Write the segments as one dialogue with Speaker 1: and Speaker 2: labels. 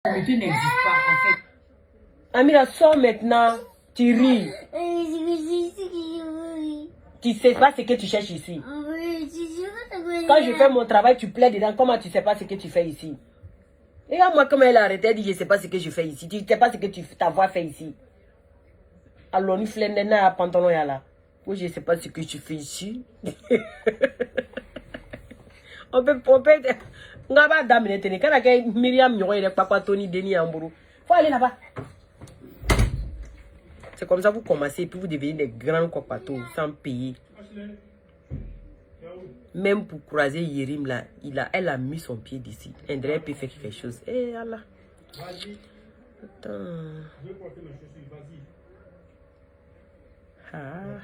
Speaker 1: Mais tu n'existes pas, en fait.
Speaker 2: Amira, sors maintenant. Tu ris. Tu sais pas ce que tu cherches ici. Quand je fais mon travail, tu plais dedans. Comment tu sais pas ce que tu fais ici? Regarde-moi comment elle a arrêté. Elle dit, je sais pas ce que je fais ici. Tu sais pas ce que ta voix fait ici. Alors, nous flènons à pantalon là. Oui, je sais pas ce que tu fais ici. On peut... On va pas d'amener. Quand Myriam Nyoro et Papa Tony Denis Ambourou. Faut aller là-bas. C'est comme ça que vous commencez, puis vous devenez des grands copatos sans payer. Même pour croiser Yérim là, elle a mis son pied d'ici. André peut faire quelque chose. Eh Allah. Attends. Ah.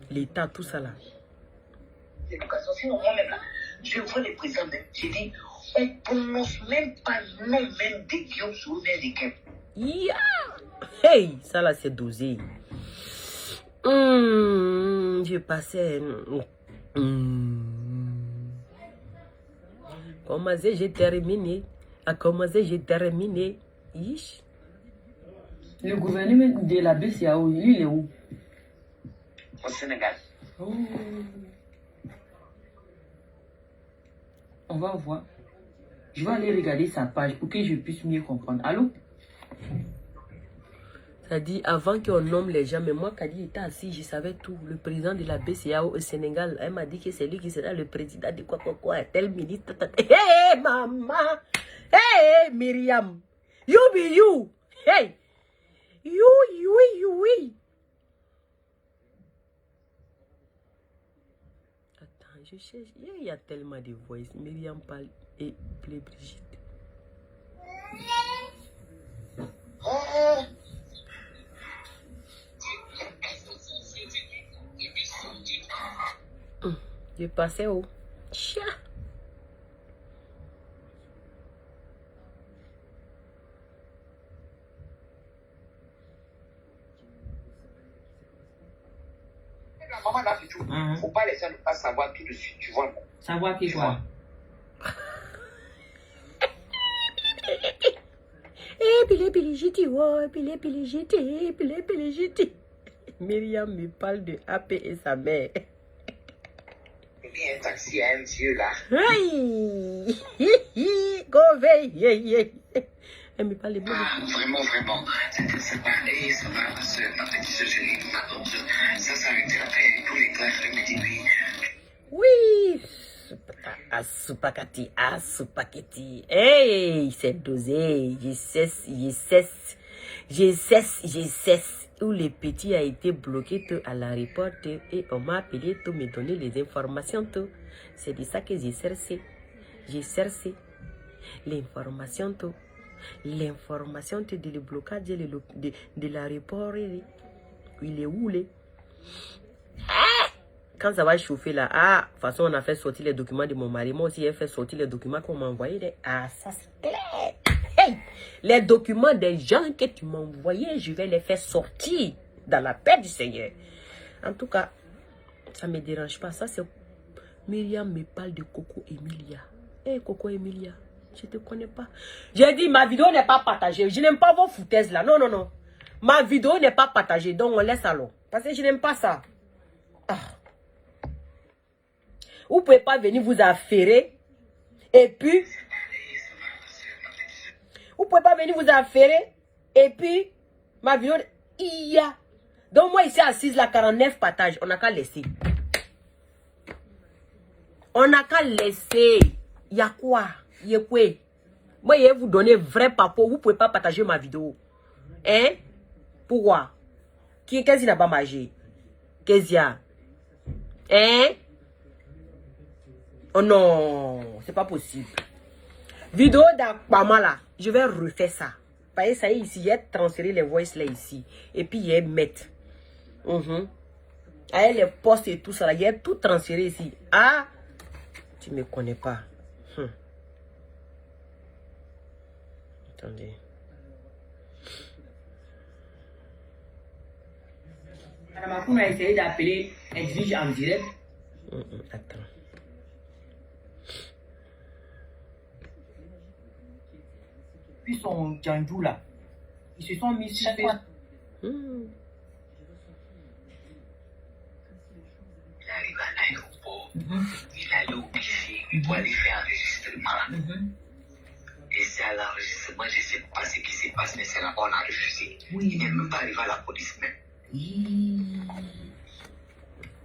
Speaker 2: L'État, tout ça là.
Speaker 3: Sinon, moi-même là, je vois les présidents, j'ai dit, on ne prononce même pas le nom même des Guillaume Souvenir des Guillaume.
Speaker 2: Yeah. Hey, ça là c'est dosé. Je passais. Comment j'ai terminé? À commencer, j'ai terminé. Ish.
Speaker 1: Le gouvernement de la BCAO, lui, il est où?
Speaker 3: Au Sénégal.
Speaker 1: Oh. On va voir. Je vais aller regarder sa page pour que je puisse mieux comprendre. Allô?
Speaker 2: Ça dit avant qu'on nomme les gens, mais moi, Kadi était assis, je savais tout. Le président de la BCAO au Sénégal, elle m'a dit que c'est lui qui sera le président de quoi, tel ministre. Hey, maman! Hey, Myriam! You be you! Hey! You. Attends, je cherche. Il y a tellement de voix. Myriam parle et plaît Brigitte. Je passais où? Chia!
Speaker 3: La maman là, c'est tout. Faut pas laisser ne pas savoir tout de suite, tu vois.
Speaker 1: Savoir qui quoi?
Speaker 2: Myriam me parle de AP et sa mère.
Speaker 3: Il y a un taxi à un vieux là.
Speaker 2: Hey! Go veille! Elle me parle de beaucoup.
Speaker 3: Ah, vraiment. C'est pas, ça va, parce que ma petite soeur, je l'ai ma soeur. Ça s'arrête après, tous les classes, le midi, oui.
Speaker 2: Oui! Asupaketi. Hey! C'est dosé. Je cesse. Où le petit a été bloqué à l'aéroport et on m'a appelé pour me donner les informations. C'est de ça que j'ai cherché. L'information. L'information de le blocage de l'aéroport. Il est où les? Quand ça va chauffer là, de toute façon on a fait sortir les documents de mon mari. Moi aussi j'ai fait sortir les documents qu'on m'a envoyés. Ça c'est clair. Hey, les documents des gens que tu m'as envoyés, je vais les faire sortir dans la paix du Seigneur. En tout cas, ça ne me dérange pas. Ça c'est... Myriam me parle de Coco Emilia. Hey Coco Emilia, je ne te connais pas. J'ai dit ma vidéo n'est pas partagée. Je n'aime pas vos foutaises là. Non. Ma vidéo n'est pas partagée. Donc on laisse alors. Parce que je n'aime pas ça. Vous ne pouvez pas venir vous affairer. Et puis... Vous ne pouvez pas venir vous affairer. Et puis... Ma vidéo... Donc moi ici assise là, 49 partages. On n'a qu'à laisser. Il y a quoi? Moi je vais vous donner vrai papo. Vous ne pouvez pas partager ma vidéo. Hein? Pourquoi? Qu'est-ce qu'il n'a pas mangé? Qu'est-ce qu'il y a? Hein? Oh non, c'est pas possible. Vidéo d'Akpama là, je vais refaire ça. Parce que ça y est ici, j'ai transféré les voices là ici. Et puis j'ai mettre. Avec les postes et tout ça là, j'ai tout transféré ici. Ah, tu me connais pas. Attendez.
Speaker 1: Madame Akoun a essayé d'appeler Edwige en direct.
Speaker 2: Attends.
Speaker 1: puis son Djandjou là. Ils se sont mis sur Facebook.
Speaker 3: Il arrive à l'aéroport, il allait au PC pour aller faire enregistrement. Et c'est à l'enregistrement, je ne sais pas ce qui se passe, mais c'est là-bas on a refusé. Il n'est même pas arrivé à la police même.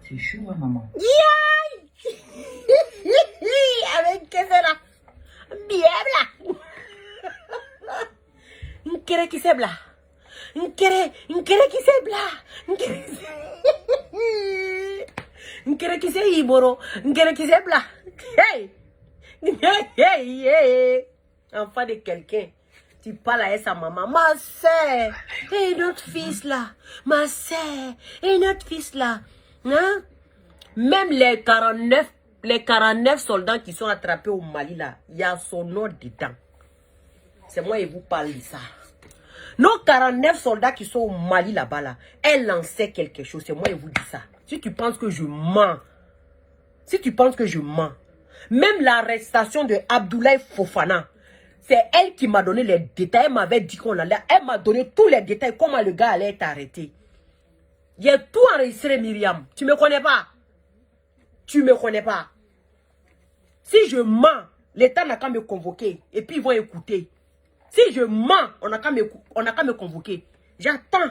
Speaker 1: C'est chaud, hein, maman.
Speaker 2: Avec qu'est-ce là? Bien là. Nkere qui c'est bla. Nkere qui c'est bla. Nkere qui c'est Iboro. Nkere qui c'est bla. Hey. Hey. Enfant de quelqu'un. Tu parles à sa maman. Ma soeur. Et notre fils là. Ma soeur. Et notre fils là. Hein? Même les 49 soldats qui sont attrapés au Mali là, il y a son nom dedans. C'est moi et vous parle de ça. Nos 49 soldats qui sont au Mali là-bas là, elle en sait quelque chose. C'est moi et vous dis ça. Si tu penses que je mens, même l'arrestation de Abdoulaye Fofana, c'est elle qui m'a donné les détails. Elle m'avait dit qu'on allait, elle m'a donné tous les détails, comment le gars allait être arrêté. J'ai tout enregistré, Myriam. Tu me connais pas? Tu me connais pas? Si je mens, l'État n'a qu'à me convoquer. Et puis ils vont écouter. Si je mens, on n'a qu'à me convoquer. J'attends.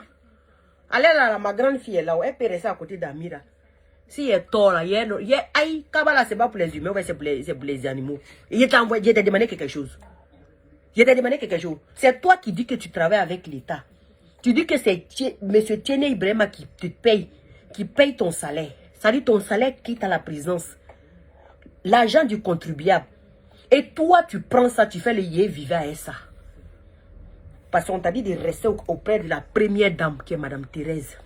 Speaker 2: Allez là, ma grande fille est là. Elle peut rester à côté d'Amira. Si elle est tort là, aïe, Kabbalah, c'est pas pour les humains, c'est pour les animaux. Et je t'ai demandé quelque chose. C'est toi qui dis que tu travailles avec l'État. Tu dis que c'est M. Tiene Ibrahima qui te paye, qui paye ton salaire. Ça dit ton salaire quitte à la présidence. L'argent du contribuable. Et toi, tu prends ça, tu fais le yé vivant à ça. Parce qu'on t'a dit de rester auprès de la première dame, qui est Madame Thérèse.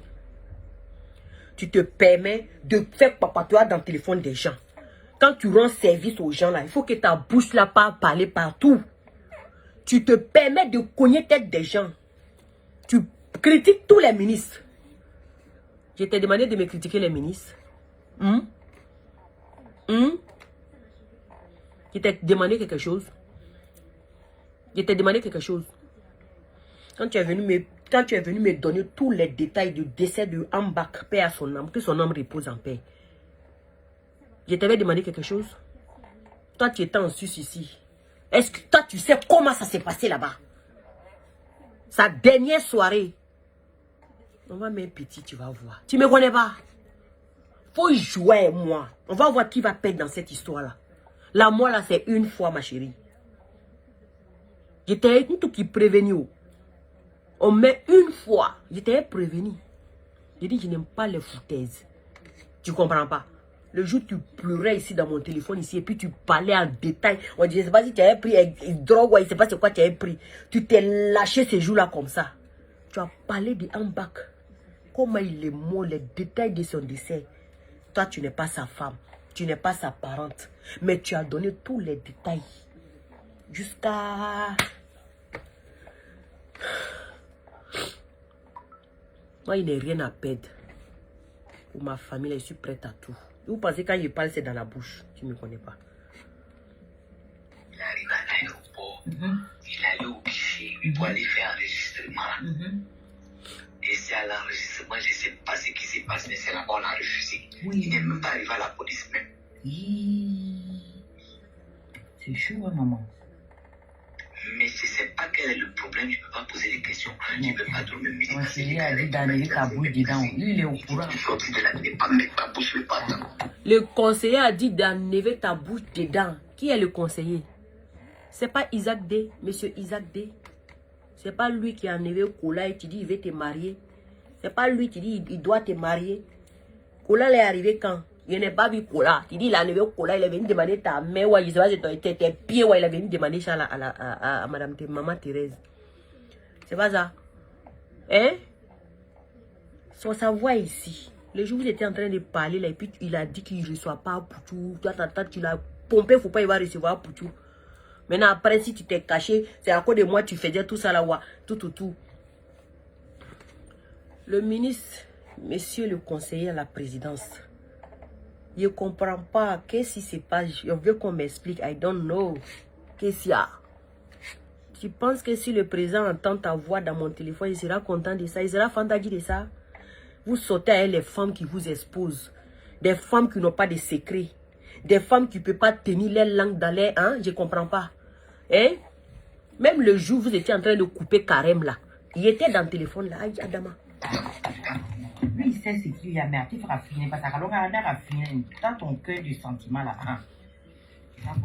Speaker 2: Tu te permets de faire papatois dans le téléphone des gens. Quand tu rends service aux gens là, il faut que ta bouche là parle partout. Tu te permets de cogner tête des gens. Tu critiques tous les ministres. Je t'ai demandé de me critiquer les ministres. Je t'ai demandé quelque chose. Quand tu es venu me donner tous les détails du décès de Ambak, paix à son âme, que son âme repose en paix. Je t'avais demandé quelque chose. Toi, tu étais en sus ici. Est-ce que toi, tu sais comment ça s'est passé là-bas? Sa dernière soirée. On va mettre petit, tu vas voir. Tu me connais pas? Faut jouer, moi. On va voir qui va perdre dans cette histoire-là. La moi, là, c'est une fois, ma chérie. J'étais tout qui prévenu. On met une fois. J'étais prévenu. J'ai dit, je n'aime pas les foutaises. Tu comprends pas? Le jour où tu pleurais ici dans mon téléphone ici et puis tu parlais en détail. On disait, je sais pas si tu avais pris drogue ou je sais pas c'est quoi tu avais pris. Tu t'es lâché ces jours-là comme ça. Tu as parlé de Ambak. Comment il est mort, les détails de son décès. Toi, tu n'es pas sa femme. Tu n'es pas sa parente. Mais tu as donné tous les détails. Jusqu'à... Moi, il n'est rien à perdre. Pour ma famille, je suis prête à tout. Vous pensez quand je parle, c'est dans la bouche. Tu ne me connais pas.
Speaker 3: Il arrive à l'aéroport. Il allait au guichet pour aller faire enregistrement. Et c'est à l'enregistrement, je ne sais pas ce qui se passe, mais c'est là-bas on a refusé. Il n'est même pas arrivé à la police même.
Speaker 1: C'est chaud, hein, maman.
Speaker 3: Mais je ne sais pas quel est le problème, je ne peux pas poser des questions. Je ne peux pas trop me mêler.
Speaker 1: Il a dit d'enlever ta bouche dedans. Il est au courant.
Speaker 2: Le conseiller a dit d'enlever ta bouche dedans. Qui est le conseiller? C'est pas Isaac D, monsieur Isaac D. C'est pas lui qui a enlevé Kola et tu dis il veut te marier. C'est pas lui qui dit il doit te marier. Kola est arrivé quand? Il n'a pas vu Kola. Tu dis il a enlevé Kola, il est venu demander ta main, ouais, je sais pas, tes pieds, ouais, il est venu demander ça à madame, maman Thérèse. C'est pas ça. Hein? Sur sa voix ici. Le jour où j'étais en train de parler, là, et puis il a dit qu'il ne reçoit pas Poutou. Toi, tu l'as pompé, il ne faut pas, il va recevoir Poutou. Maintenant, après, si tu t'es caché, c'est à cause de moi, tu faisais tout ça là, tout. Le ministre, monsieur le conseiller à la présidence, je ne comprends pas. Qu'est-ce qui se passe? Je veux qu'on m'explique. I don't know. Qu'est-ce qu'il y a? Tu penses que si le président entend ta voix dans mon téléphone, il sera content de ça, il sera fantadi de ça? Vous sautez à les femmes qui vous exposent. Des femmes qui n'ont pas de secret. Des femmes qui ne peuvent pas tenir leur langue dans les... Hein? Je ne comprends pas. Hein? Même le jour où vous étiez en train de couper Karem là, il était dans le téléphone là. Aïe, Adama.
Speaker 1: Lui, il sait ce qu'il y a, mais tu feras finir. Parce que Canada a fini dans ton cœur du sentiment là. Hein? Ça.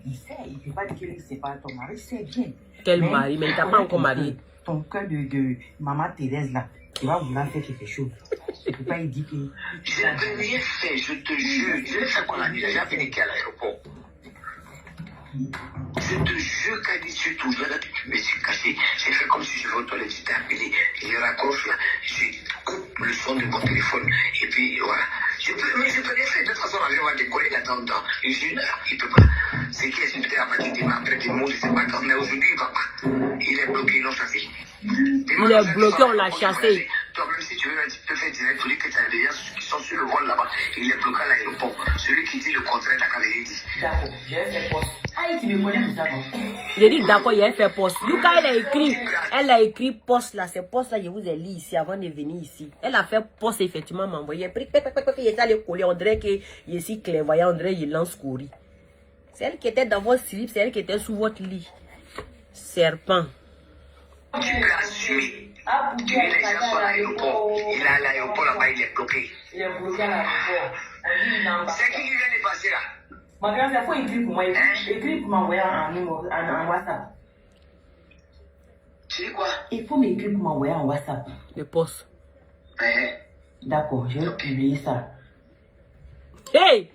Speaker 1: Il sait. Il ne peut pas dire que c'est pas ton mari. Il sait bien.
Speaker 2: Quel mari? Mais il t'a pas encore marié.
Speaker 1: Ton cœur de maman Thérèse là, tu vas vouloir faire quelque chose. Tu ne peux pas lui dire que...
Speaker 3: Je n'ai rien fait, je te jure. Je l'ai fait quoi la nuit? J'ai venu à l'aéroport. Je te jure qu'à l'issue tout, je me suis caché. J'ai fait comme si je vais aux toilettes, j'étais appelé. Je raccroche là, je coupe le son de mon téléphone. Et puis voilà. Mais je peux rien faire. De toute façon, l'avion va décoller dans une heure. Il ne peut pas. C'est qui est peut-être à partir des mains, après des mots, je ne sais pas quand. Mais aujourd'hui, il ne va pas. Il est bloqué, ils l'ont chassé.
Speaker 2: Il est bloqué, on l'a chassé.
Speaker 3: Toi, même si tu veux un petit peu faire direct, tu dis que tu as des gens qui sont sur le vol là-bas. Il est bloqué à l'aéroport. Celui qui dit le contraire, t'as qu'à venir dire.
Speaker 1: D'accord, j'ai fait poste. Ah, tu me connais tout ça, non?
Speaker 2: J'ai dit d'accord, il a fait poste. Yuka, elle a écrit poste là. C'est poste là, je vous ai lu ici avant de venir ici. Elle a fait poste, effectivement, m'envoyer. Il est allé coller, on dirait qu'il est si clairvoyant, on dirait qu'il lance courir. C'est elle qui était dans votre slip, c'est elle qui était sous votre lit. Serpent.
Speaker 3: Tu peux assumer. Tu es les gens sont à l'aéroport. Il est à l'aéroport là-bas, il est bloqué.
Speaker 1: Il est bloqué à l'aéroport.
Speaker 3: C'est qui vient de passer là?
Speaker 1: Ma grande, il faut écrire pour moi. Écrire pour m'envoyer en WhatsApp.
Speaker 3: Tu dis quoi?
Speaker 1: Il faut m'écrire pour m'envoyer en WhatsApp.
Speaker 2: Le poste.
Speaker 1: D'accord, je vais publier ça.
Speaker 2: Hey!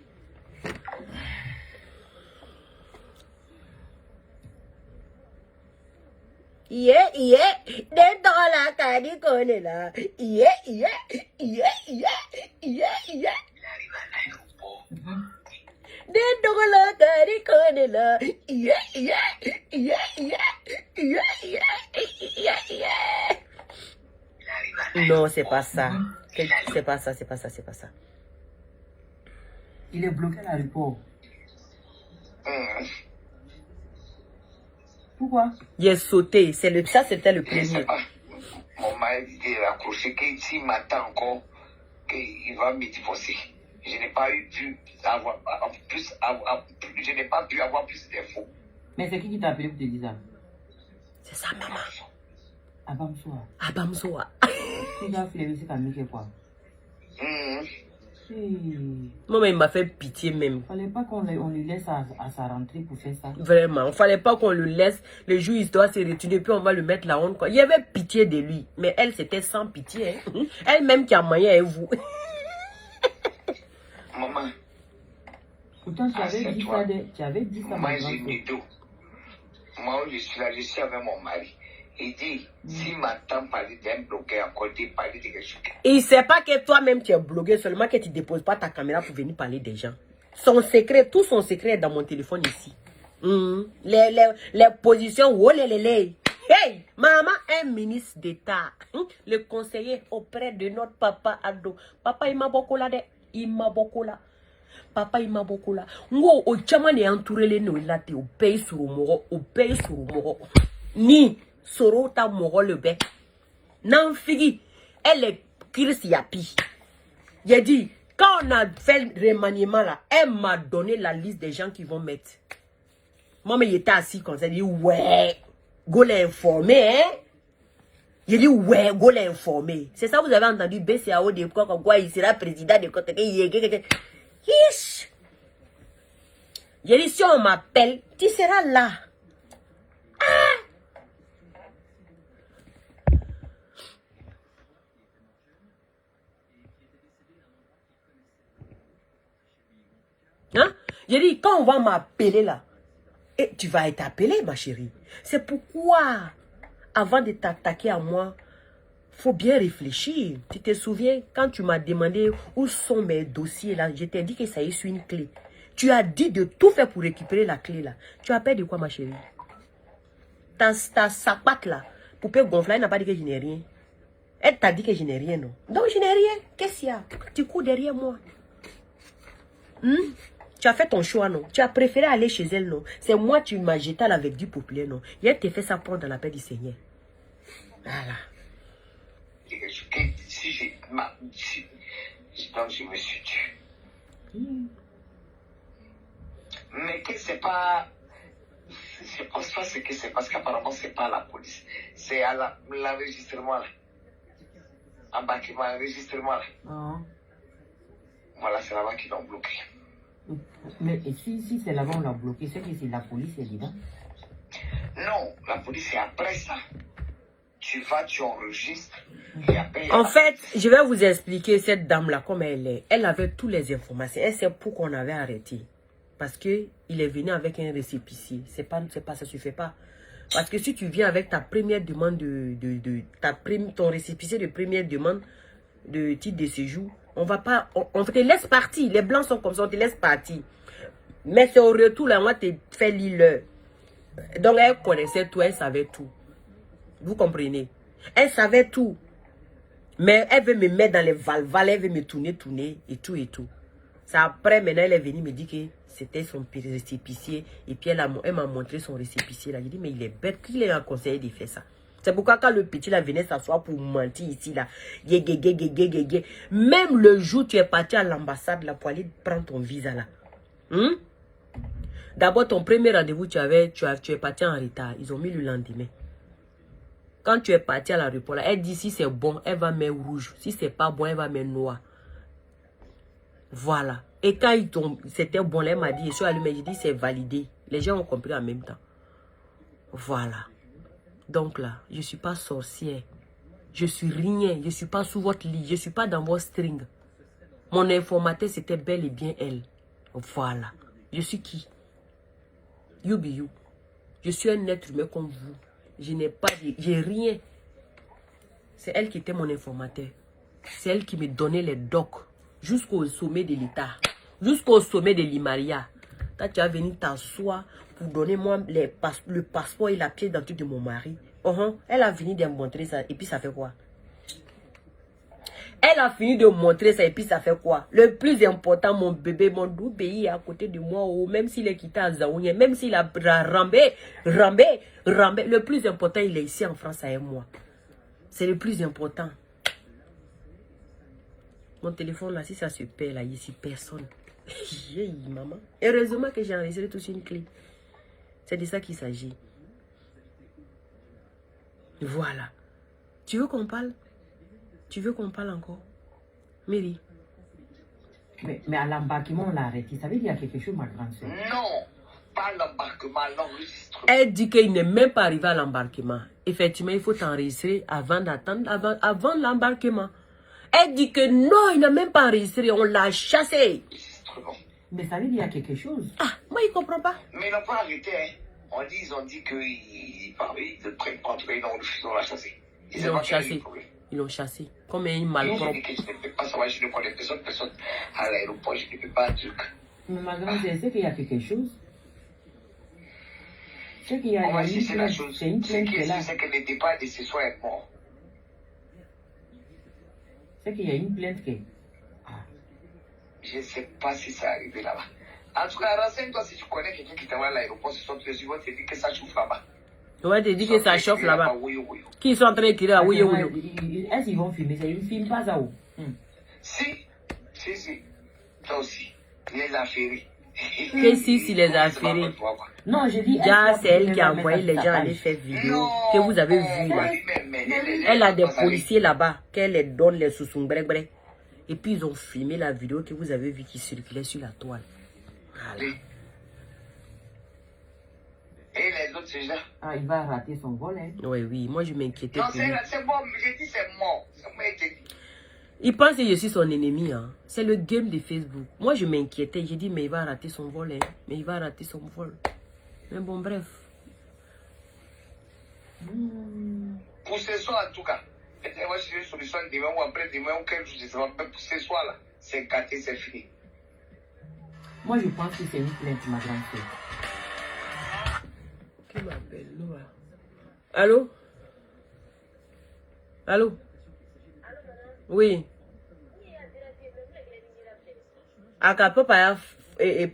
Speaker 2: Des dans la cadi connaît là.
Speaker 3: Il arrive à l'aéroport.
Speaker 2: Des dans la cadi connaît là. Non, c'est pas ça. C'est pas ça.
Speaker 1: Il est bloqué à l'aéroport. Pourquoi?
Speaker 2: Il est sauté. Ça, c'était le premier.
Speaker 3: Mon mari dit raccroché que s'il m'attend encore, qu'il va me divorcer. Je n'ai pas pu avoir plus d'infos.
Speaker 1: Mais c'est qui t'a appelé pour te dire ça?
Speaker 2: C'est sa maman.
Speaker 1: Abamsoa.
Speaker 2: Abamsoa.
Speaker 1: Tu dois faire ce qu'on fait quoi?
Speaker 2: Moi, il m'a fait pitié même.
Speaker 1: Fallait pas qu'on le laisse à sa rentrée pour faire ça.
Speaker 2: Vraiment, fallait pas qu'on le laisse. Le jour il doit se retourner, puis on va le mettre la honte. Quoi. Il y avait pitié de lui. Mais elle, c'était sans pitié. Hein. Elle-même qui a moyen avec vous.
Speaker 3: Maman.
Speaker 1: Pourtant, tu avais dit ça.
Speaker 3: Moi, j'ai mis dos. Moi, je suis là, je suis avec mon mari. Il dit, si m'attend parler d'un bloqué à côté, parler de quelque chose.
Speaker 2: Il sait pas que toi-même tu es bloqué, seulement que tu déposes pas ta caméra pour venir parler des gens. Son secret, tout son secret est dans mon téléphone ici. Les positions, oh les. Hey, maman, un ministre d'État, le conseiller auprès de notre papa Ado. Papa, il m'a beaucoup là. Papa, il m'a beaucoup là. Ngo, au chaman est entouré les nous là, au pays sur le moro, Ni. Soro ta moro le bec. Nan figi, elle est Chris Yapi. J'ai dit, quand on a fait le remaniement là, elle m'a donné la liste des gens qui vont mettre. Moi, mais il était assis comme ça, il dit, ouais, go l'informer, hein. Il dit, ouais, go l'informer. C'est ça, vous avez entendu BCAO de quoi, il sera président de côté. Hish. J'ai dit, si on m'appelle, tu seras là. Hein? J'ai dit, quand on va m'appeler là, et tu vas être appelé, ma chérie. C'est pourquoi, avant de t'attaquer à moi, faut bien réfléchir. Tu te souviens, quand tu m'as demandé où sont mes dossiers là, je t'ai dit que ça y est sur une clé. Tu as dit de tout faire pour récupérer la clé là. Tu as peur de quoi, ma chérie? Ta sapate là, poupée gonflée, elle n'a pas dit que je n'ai rien. Elle t'a dit que je n'ai rien, non? Donc je n'ai rien. Qu'est-ce qu'il y a? Tu cours derrière moi. Tu as fait ton choix, non? Tu as préféré aller chez elle, non? C'est moi, tu m'as jeté à la vertu populaire, non? Et elle t'a fait ça prendre dans la paix du Seigneur. Voilà.
Speaker 3: Donc je me suis tué. Mais que c'est pas... Je pense pas ce que c'est parce qu'apparemment c'est pas la police. C'est à l'enregistrement là. Embarquement, enregistrement là. Voilà, c'est là-bas qu'ils l'ont bloqué.
Speaker 1: Mais si c'est là-bas on l'a bloqué, c'est que c'est la police est dedans.
Speaker 3: Non, la police c'est après ça. Tu vas, tu enregistres. Et après,
Speaker 2: En fait, je vais vous expliquer cette dame-là comme elle est. Elle avait toutes les informations. Elle sait pourquoi on avait arrêté. Parce que il est venu avec un récépissé. Ça suffit pas. Parce que si tu viens avec ta première demande ton récépissé de première demande de titre de séjour, on va pas, on te laisse partir. Les blancs sont comme ça, on te laisse partir. Mais c'est au retour là, on va te faire lire. Donc elle connaissait tout, elle savait tout. Vous comprenez? Elle savait tout. Mais elle veut me mettre dans les valvales, elle veut me tourner et tout et tout. C'est après, maintenant, elle est venue me dire que c'était son récépissé. Et puis, elle m'a montré son récépissé. Là. J'ai dit, mais il est bête. Qui lui a conseillé de faire ça? C'est pourquoi quand le petit là venait s'asseoir pour mentir ici, là, même le jour où tu es parti à l'ambassade là, pour aller prendre ton visa là. D'abord, ton premier rendez-vous, tu es parti en retard. Ils ont mis le lendemain. Quand tu es parti à l'aéroport, elle dit si c'est bon, elle va mettre rouge. Si c'est pas bon, elle va mettre noir. Voilà. Et quand c'était bon, elle m'a dit, je suis allumée, j'ai dit c'est validé. Les gens ont compris en même temps. Voilà. Donc là, je ne suis pas sorcière. Je suis rien. Je ne suis pas sous votre lit. Je ne suis pas dans vos strings. Mon informateur, c'était bel et bien elle. Voilà. Je suis qui? You be you. Je suis un être humain comme vous. Je n'ai pas, j'ai rien. C'est elle qui était mon informateur. C'est elle qui me donnait les docs jusqu'au sommet de l'État, jusqu'au sommet de l'Imaria. Quand tu as venu t'asseoir pour donner moi le passeport et la pièce d'identité de mon mari, elle a fini de me montrer ça et puis ça fait quoi? Elle a fini de montrer ça et puis ça fait quoi? Le plus important, mon bébé, mon doux pays est à côté de moi, même s'il est quitté à Zaounia, même s'il a rambé, le plus important, il est ici en France avec moi. C'est le plus important. Mon téléphone là, si ça se perd là, ici, personne. Maman. Heureusement que j'ai enregistré tout sur une clé. C'est de ça qu'il s'agit. Voilà. Tu veux qu'on parle? Tu veux qu'on parle encore? Mary.
Speaker 1: Mais à l'embarquement, on l'a arrêté. Ça veut dire qu'il y a quelque chose, ma grande soeur.
Speaker 3: Non, pas l'embarquement, l'enregistrement.
Speaker 2: Elle dit qu'il n'est même pas arrivé à l'embarquement. Effectivement, il faut t'enregistrer avant d'attendre, avant l'embarquement. Elle dit que non, il n'a même pas enregistré, on l'a chassé.
Speaker 1: Mais ça veut dire qu'il y a quelque chose.
Speaker 2: Ah, moi, il ne comprend pas.
Speaker 3: Mais ils n'ont pas arrêté, hein. Ils ont dit qu'ils ne prennent pas, ils l'ont refusé, on l'a chassé.
Speaker 2: Ils l'ont chassé. Ils l'ont chassé. Comme un malpropre.
Speaker 3: Je ne peux pas savoir, je ne connais personne à l'aéroport, je ne peux pas dire.
Speaker 1: Mais ma grande sœur, c'est qu'il y a quelque chose. C'est qu'il y a une plainte. C'est une plainte qui est là.
Speaker 3: C'est que le départ de ce soir est mort.
Speaker 1: C'est qu'il y a une plainte qui est...
Speaker 3: Je ne sais pas si ça arrivé là-bas. En tout cas, renseigne-toi si tu connais quelqu'un qui travaille à l'aéroport, ce sont les yeux, te dit que ça chauffe là-bas.
Speaker 2: On va te dire que ça chauffe là-bas. Qui sont en train d'écrire à oui, oui.
Speaker 1: Est-ce qu'ils vont filmer ça? Ils ne filment pas ça où?
Speaker 3: Si. Toi aussi. Les affaires.
Speaker 2: Que si les affaires.
Speaker 1: Non, je dis...
Speaker 2: C'est elle qui a envoyé les gens aller faire vidéo que vous avez vu là. Elle a des policiers là-bas qu'elle les donne les sous-sous brec. Et puis ils ont filmé la vidéo que vous avez vu qui circulait sur la toile. Voilà.
Speaker 3: Et les autres, c'est ça?
Speaker 1: Ah, il va rater son vol, hein?
Speaker 2: Oui, moi je m'inquiétais.
Speaker 3: Non, c'est bon, j'ai dit c'est mort.
Speaker 2: Il pense que je suis son ennemi, hein. C'est le game de Facebook. Moi je m'inquiétais, j'ai dit mais il va rater son vol, hein. Mais il va rater son vol. Mais bon, bref.
Speaker 3: Pour ce soir, en tout cas, moi je vais une solution demain ou après demain ou quelque chose, je sais pas, mais pour ce soir là, c'est gâté, c'est fini.
Speaker 1: Moi je pense que c'est une plainte, ma grande sœur.
Speaker 2: Qui m'appelle, Noah? Allô? Allô? Oui. Aka papa ya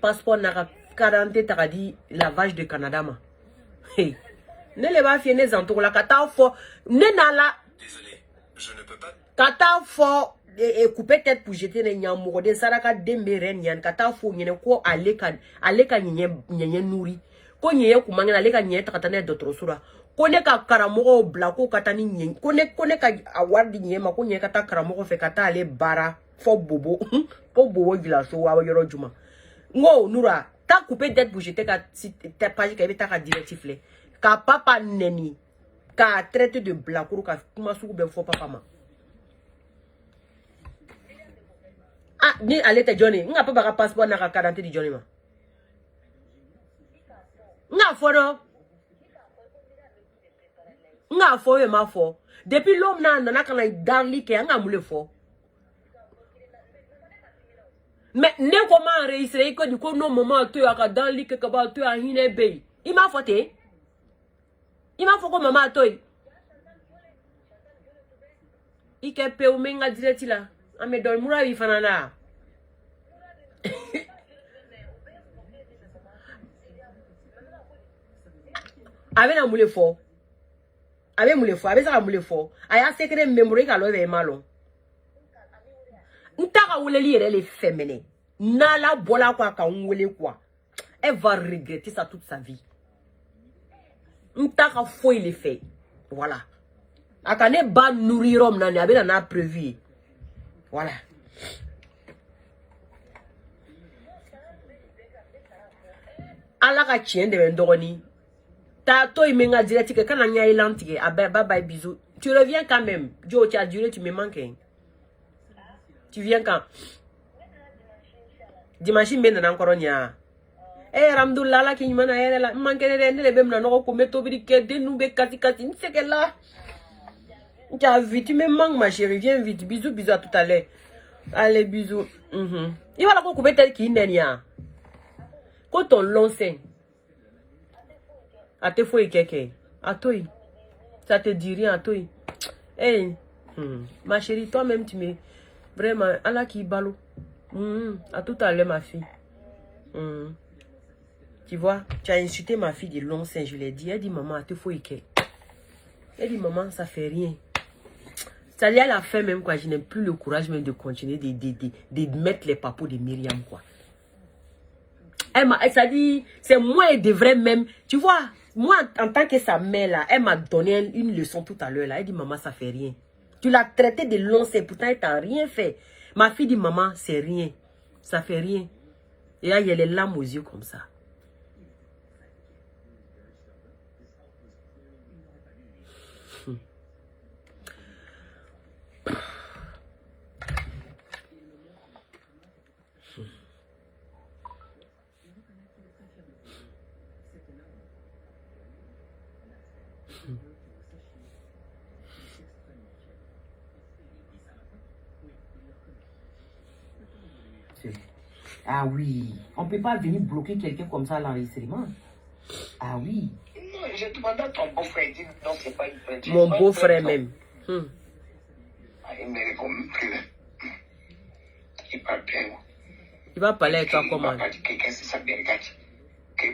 Speaker 2: passeport n'a 40 t'as dit lavage de Canada ma. Hey. Ne les va fier les entours la kata fo ne na la.
Speaker 4: Désolé, je ne peux pas.
Speaker 2: Kata fo et couper tête pour jeter les nyamuro de saraka dembe ren yan kata fo nyene ko aleka nye nouri. Ko nye ku mangena aleka nye takatane d'autres sura. Ko ne ka karamogo bla ko katani nye ko ne ka award nye ma ko nye kata karamogo fe kata ale bara fo bobo ko bobo gilaso wa yoro juma. Ngo nura ta couper tête pour jeter ka si ta page ka beta ka directif le. Ka papa neni ka traité de blakuru ka kuma suku be fo papa ma. Ah ni alete Johnny nga papa ka passeport na ka 40 di Johnny ma. Nga fo no. Nga fo e ma fo. Depuis l'homme na kana darli ke nga mule fo. Mais ne comment enregistrer que du coup non moment tu as darli ke ka ba tu a hine be. Il m'a foté. Il m'a fait comme maman toy. Il a fait un menga direct là. On me donne moura vi fanana. Avec un moule fort. Avec moule fort. Avec ça moule fort. Aya secret mémoire qu'à l'oeil malon. N'taka oule lire les féminines. Nala bola quoi ka oule quoi. Elle va regretter ça toute sa vie. N'taka foi les fait. Voilà. Akane ba nourrirom nani abena na prévu. Voilà. Ala ka chien de ndoroni. Ta toi menga direct que kana nya ilantike bye bye bisous. Tu reviens quand même. Joe tu as duré tu me manques. Tu viens quand? Dimanche mbena na encore nya. Ramdoullah la ki mana yele la manke ne le bem na no ko meto bi ke de nou be kati c'est là. Tu as vu, tu me manques ma chérie, viens vite. Bisous à tout à l'heure. Allez bisous. Il va la couper tel qu'il n'est rien. Quand on l'enseigne. A te fouille quelqu'un. A toi. Ça te dit rien à toi. Hey. Ma chérie, toi-même tu me vraiment Allah qui balo. À tout à l'heure ma fille. Tu vois, tu as insulté ma fille de long sein, je l'ai dit. Elle dit, maman, tu faut y Elle dit, maman, ça fait rien. Ça y est à la fin même, quoi. Je n'ai plus le courage même de continuer de mettre les papous de Myriam, quoi. Elle dit, c'est moi, elle devrait même, tu vois, moi, en tant que sa mère, là, elle m'a donné une leçon tout à l'heure, là. Elle dit, maman, ça fait rien. Tu l'as traité de long sein, pourtant, elle t'a rien fait. Ma fille dit, maman, c'est rien. Ça fait rien. Et là, il y a les larmes aux yeux comme ça.
Speaker 1: Ah oui, on ne peut pas venir bloquer quelqu'un comme ça à l'enregistrement. Ah oui.
Speaker 3: Non, j'ai demandé à ton beau-frère, il dit non, c'est pas une plainte.
Speaker 2: Mon beau-frère même.
Speaker 3: Il me répond plus. Il parle bien.
Speaker 2: Il va parler avec toi comment?
Speaker 3: Quelqu'un c'est ça, bien regarde.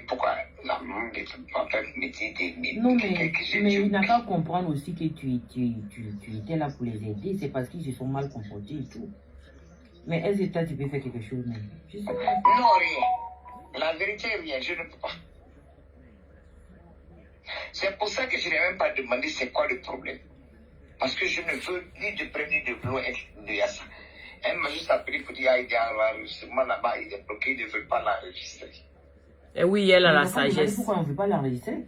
Speaker 3: Pourquoi la maman de ton papa me dit
Speaker 1: non, mais il n'a qu'à comprendre aussi que tu étais là pour les aider. C'est parce qu'ils se sont mal comportés et tout. Mais est-ce que toi, tu peux faire quelque chose même? Je sais pas.
Speaker 3: Non, rien. La vérité est rien, je ne peux pas. C'est pour ça que je n'ai même pas demandé c'est quoi le problème. Parce que je ne veux ni de près ni de loin être de Yassa. Elle m'a juste appelé pour dire il y a un enregistrement là-bas, il est bloqué, il ne veut pas l'enregistrer.
Speaker 2: Et oui, elle a la sagesse.
Speaker 1: Pourquoi on ne veut pas l'enregistrer?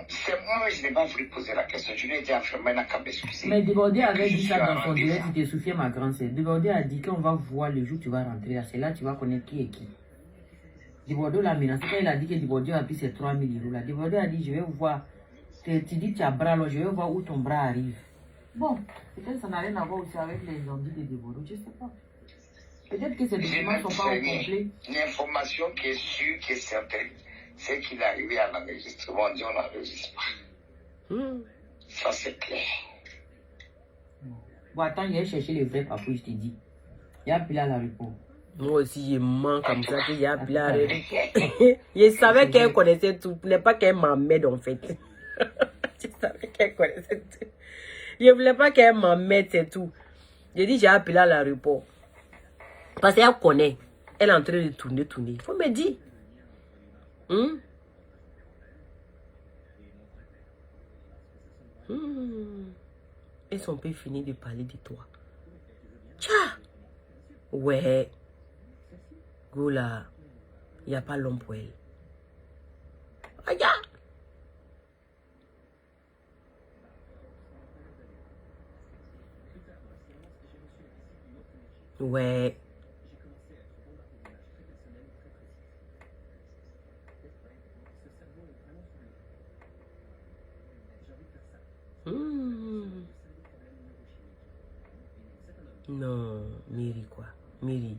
Speaker 3: C'est moi, je n'ai pas voulu poser la question. Je lui ai dit à Fermé n'a qu'à m'excuser.
Speaker 1: Mais Débordé avait dit ça dans son direct, tu te souviens, ma grande sœur. Débordé a dit qu'on va voir le jour où tu vas rentrer là. C'est là que tu vas connaître qui est qui. Débordé l'a menacé quand il a dit que Débordé a pris ses 3 000 € là. Débordé a dit je vais voir. Tu dis que tu as bras là, je vais voir où ton bras arrive. Bon, peut-être que ça n'a rien à voir aussi avec les zombies de Débordé, je ne sais pas. Peut-être que ces documents ne sont pas au complet.
Speaker 3: L'information qui est sûre, qui est certaine, c'est qu'il est arrivé à l'enregistrement, on dit on n'enregistre pas. Ça c'est clair.
Speaker 1: Bon, attends, il a cherché les vrais papous, je t'ai dit. Il a appelé à la réponse.
Speaker 2: Moi aussi, je mens comme ça qu'il y a plein de... Je savais qu'elle connaissait tout. Ce n'est pas qu'elle m'emmène en fait. Je savais qu'elle connaissait tout. Je ne voulais pas qu'elle m'emmène, c'est tout. J'ai dit, j'ai appelé à l'aéroport. Parce qu'elle connaît. Elle est en train de tourner. Il faut me dire. Elles sont pas finies de parler de toi. Tcha! Ouais. Goula, il n'y a pas l'homme pour elle. Regarde. Ouais. Non, Miri quoi. Miri,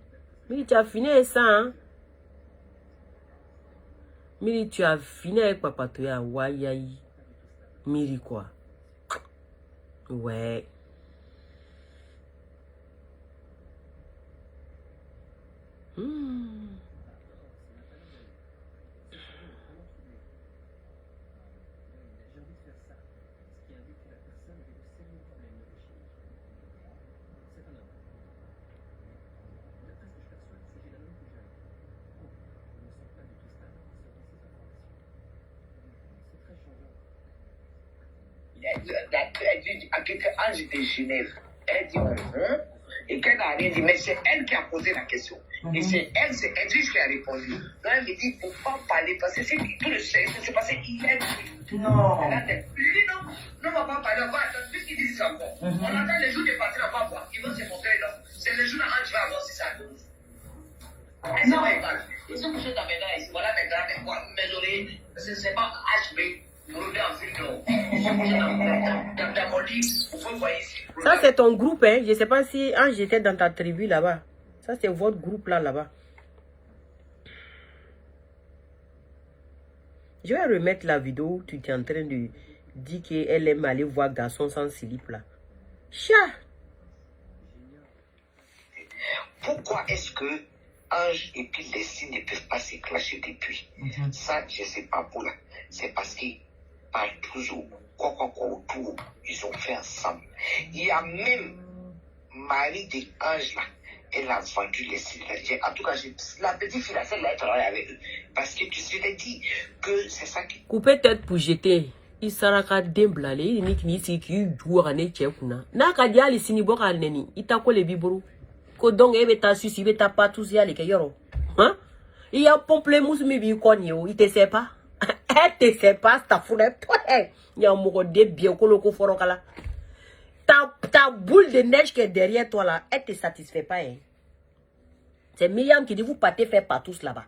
Speaker 2: tu as fini avec ça, hein? Miri, tu as fini avec Papa Toya. Wayaï. Miri quoi. Ouais.
Speaker 3: Ange de Genève, elle dit et qu'elle n'a rien dit, mais c'est elle qui a posé la question. Et c'est elle, c'est Edwige qui a répondu. Donc elle me dit, il ne faut pas parler, parce que c'est tout le séance s'est passé hier.
Speaker 1: Non.
Speaker 3: Je lui dis non, on ne va pas parler, on va attendre, puisqu'ils disent ça encore. On attend les jours de partir, on va voir. Ils vont se montrer là. C'est le jour où Ange va avoir si ça annonce. Non, ils sont couchés dans mes dents ici. Voilà mes grands, mes oreilles. Ce n'est pas HB.
Speaker 2: Ça, c'est ton groupe, hein. Je ne sais pas si j'étais dans ta tribu là-bas. Ça, c'est votre groupe là-bas. Je vais remettre la vidéo où tu es en train de dire qu'elle aime aller voir garçon sans slip là. Chat!
Speaker 3: Pourquoi est-ce que Ange et puis Leslie ne peuvent pas se clasher depuis? Ça, je ne sais pas pour là. C'est parce que toujours, quoi autour, ils ont fait ensemble. Il y a même Marie de Ange là, elle a vendu les cylindres. En tout cas, la petite fille là, celle-là, elle travaille avec eux. Parce que tu t'es dit que c'est ça qui.
Speaker 2: Couper tête pour jeter. Il sera qu'à déblaler. Il n'y a qui joue à Netchekuna. N'a qu'à dire les sinibora neni. Il t'a collé bibou. Kodong ebe ta susi, ebe ta pas tous y aller que yoro. Hein? Il y a pompe mousse mais bien connu. Il te sait pas. Elle te sait pas, ta fourrée. Il y a un mot de bien coloko forokala. Ta boule de neige qui est derrière toi là, elle te satisfait pas. Hein? C'est Myriam qui dit vous partez faire partout là-bas.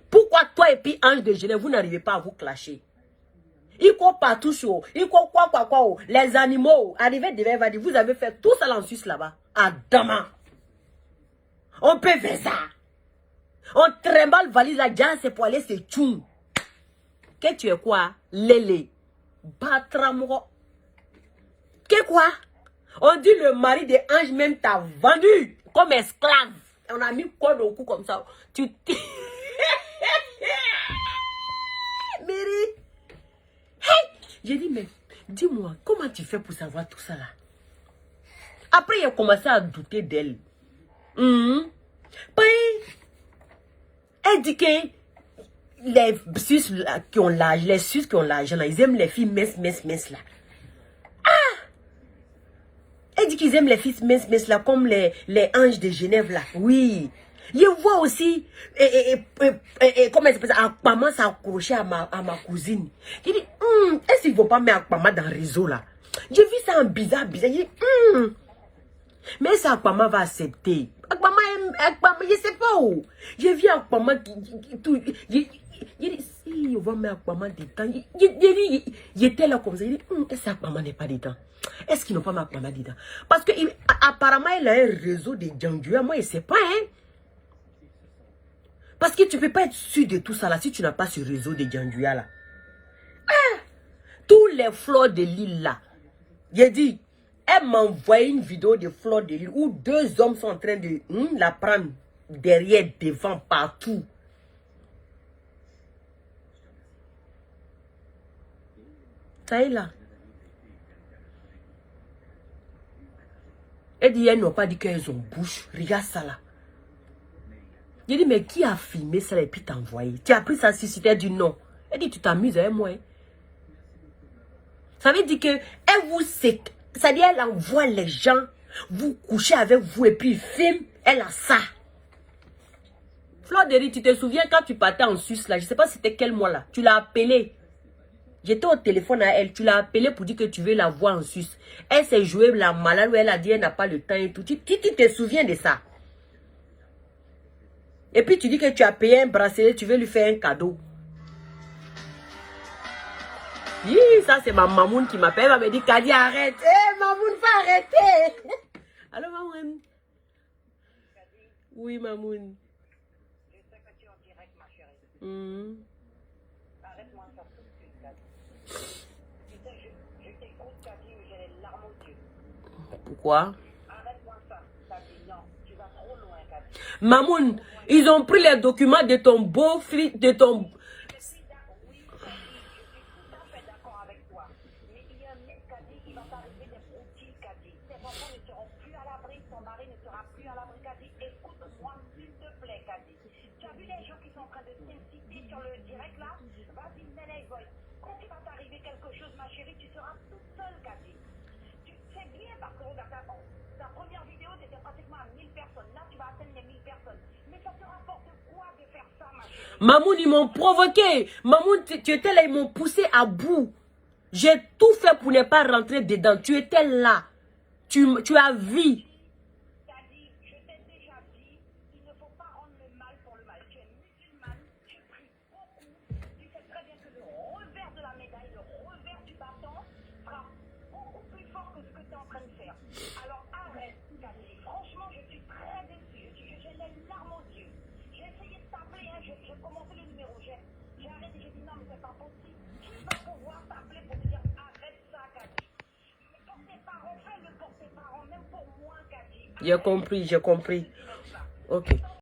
Speaker 2: Pourquoi toi et puis Ange de Genève, vous n'arrivez pas à vous clasher? Il court partout sur, il court quoi, les animaux, arrivez devant, va dire, vous avez fait tout ça en Suisse là-bas. À Dama. On peut faire ça. On trimballe valise la jazz c'est pour aller se tchoum. Que tu es quoi? Lélé. Batramoro. Que quoi? On dit le mari de Ange même t'a vendu comme esclave. On a mis quoi au cou comme ça. Tu Mary. Hey! J'ai dit, mais dis-moi, comment tu fais pour savoir tout ça là? Après, il a commencé à douter d'elle. Puis, elle dit que les Suisses qui ont l'argent, ils aiment les filles minces là. Ah! Elle dit qu'ils aiment les filles minces là, comme les Anges de Genève là. Oui. Je vois aussi, comment ça s'appelle ça, Akpama s'accrocher à ma cousine. Je dis, est-ce qu'ils ne vont pas mettre Akpama dans le réseau là? J'ai vu ça en bizarre. Je dis, mais ça Akpama va accepter. Akpama, je ne sais pas où. J'ai vu Akpama tout. Je dis, si on va mettre Akpama dedans. Il était là comme ça. Je dis, est-ce que Akpama n'est pas dedans? Est-ce qu'ils n'ont pas mis Akpama dedans? Parce que apparemment, il a un réseau de Djangoua. Moi, je ne sais pas, hein. Parce que tu ne peux pas être sûr de tout ça là si tu n'as pas ce réseau de Djangoua là. Ah, tous les fleurs de l'île là. J'ai dit, elle m'a envoyé une vidéo de fleurs de l'île où deux hommes sont en train de la prendre derrière, devant, partout. Ça est là. Elle dit, elles n'ont pas dit qu'elles ont bouche. Regarde ça là. J'ai dit, mais qui a filmé ça et puis t'a envoyé? Tu as pris ça si c'était du non. Elle dit, tu t'amuses avec moi. Hein? Ça veut dire que elle vous sait. C'est-à-dire, elle envoie les gens vous coucher avec vous et puis filme. Elle a ça. Florderie, tu te souviens quand tu partais en Suisse là? Je ne sais pas c'était quel mois là. Tu l'as appelée. J'étais au téléphone à elle. Tu l'as appelée pour dire que tu veux la voir en Suisse. Elle s'est jouée la malade où elle a dit elle n'a pas le temps et tout. Tu te souviens de ça? Et puis tu dis que tu as payé un bracelet, tu veux lui faire un cadeau. Oui, ça c'est ma mamoune qui m'appelle. Elle va me dire, Kadi, arrête. Eh, mamoune, faut arrêter. Allô, mamoune? Oui, mamoune.
Speaker 5: Je sais que tu es en direct, ma chérie. Arrête-moi ça tout de suite, Kadi. Tu sais, je t'écoute, Kadi, mais j'ai les larmes aux yeux.
Speaker 2: Pourquoi?
Speaker 5: Arrête-moi ça, Kadi. Non, tu vas trop loin, Kadi.
Speaker 2: Mamoune, ils ont pris les documents de ton beau-fils, de ton...
Speaker 5: Je suis d'accord, oui, Kadi, je suis tout à fait d'accord avec toi. Mais il y a un mec, Kadi, il va t'arriver des broutilles, Kadi. Tes enfants ne seront plus à l'abri, ton mari ne sera plus à l'abri, Kadi. Écoute-moi, s'il te plaît, Kadi. Tu as vu les gens qui sont en train de t'inciter sur le direct là? Vas-y, Nenei Boy. Quand il va t'arriver quelque chose, ma chérie, tu seras toute seule, Kadi. Tu sais bien parce que regarde, ta première vidéo, c'était pratiquement à 1000 personnes. Là, tu vas atteindre les 1000 personnes. Mais ça te rapporte quoi de faire ça, ma chérie?
Speaker 2: Mamoune, ils m'ont provoqué. Mamoune, tu étais là, ils m'ont poussé à bout. J'ai tout fait pour ne pas rentrer dedans. Tu étais là. Tu as vu.
Speaker 5: T'as dit, je t'ai déjà dit, il ne faut pas rendre le mal pour le mal. Tu es musulmane, tu pries beaucoup. Tu sais très bien que le revers de la médaille, le revers du bâton sera beaucoup plus fort que ce que tu es en train de faire. Alors arrête, Cathy. Franchement, je suis très déçue. J'ai les larmes aux yeux. J'ai essayé de t'appeler, hein. J'ai commencé le numéro. J'ai arrêté, j'ai dit non, mais c'est pas possible. Qui va pouvoir t'appeler pour te dire arrête ça, Cathy? Mais pour tes parents, fais-le pour tes parents, même pour moi, Cathy.
Speaker 2: J'ai compris, j'ai compris. Ok.